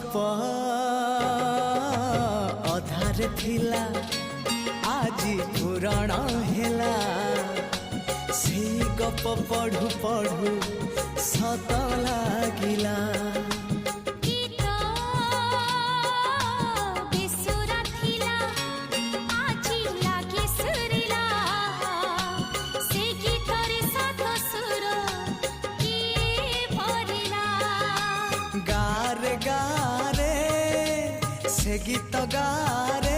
गप अधार थिला आज पुराण हेला से गप पढ़ु पढ़ु सत लागिला गारे गारे से गीत गारे